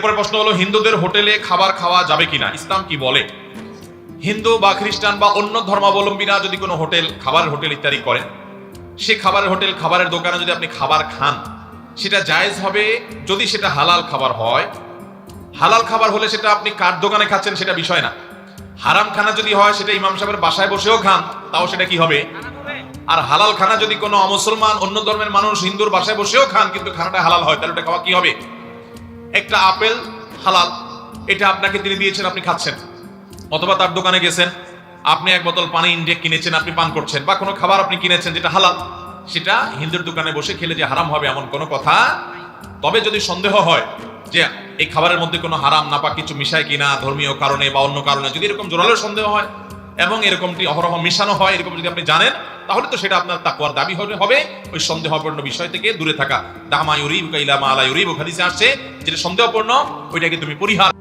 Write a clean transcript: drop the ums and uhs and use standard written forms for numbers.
এরপর প্রশ্ন হলো, হিন্দুদের হোটেলে খাবার খাওয়া যাবে কিনা, ইসলাম কি বলে? হিন্দু বা খ্রিস্টান বা অন্য ধর্মাবলম্বীরা যদি কোনো খাবারের হোটেল ইত্যাদি করেন, সে খাবারের দোকানে যদি আপনি খাবার খান, সেটা জায়েজ হবে যদি সেটা হালাল খাবার হয়। হালাল খাবার হলে সেটা আপনি কার দোকানে খাচ্ছেন সেটা বিষয় না। হারাম খানা যদি হয়, সেটা ইমাম সাহেবের বাসায় বসেও খান, তাও সেটা কি হবে? আর হালাল খানা যদি কোনো অমুসলমান অন্য ধর্মের মানুষ হিন্দুর বাসায় বসেও খান, কিন্তু খানাটা হালাল হয়, তাহলে ওটা খাওয়া কি হবে? একটা আপেল হালাল, এটা আপনাকে তিনি দিয়েছেন, আপনি খাচ্ছেন। অথবা তার দোকানে গেছেন, আপনি এক বোতল পানি ইনটেক কিনেছেন, আপনি পান করছেন, বা কোনো খাবার আপনি কিনেছেন যেটা হালাল, সেটা হিন্দুর দোকানে বসে খেলে যে হারাম হবে এমন কোনো কথা। তবে যদি সন্দেহ হয় যে এই খাবারের মধ্যে কোনো হারাম নাপাক কিছু মিশায় কিনা, ধর্মীয় কারণে বা অন্য কারণে, যদি এরকম জোরালো সন্দেহ হয় এবং এরকমটি অহরহ মিশানো হয়, এরকম যদি আপনি জানেন, তাহলে তো সেটা আপনার তাকওয়ার দাবি হবে ওই সন্দেহপূর্ণ বিষয় থেকে দূরে থাকা। দামা ইউরিবুকা ইলা মা লা ইউরিবুকা, হাদিসে আসছে যেটা সন্দেহপূর্ণ ওইটাকে তুমি পরিহার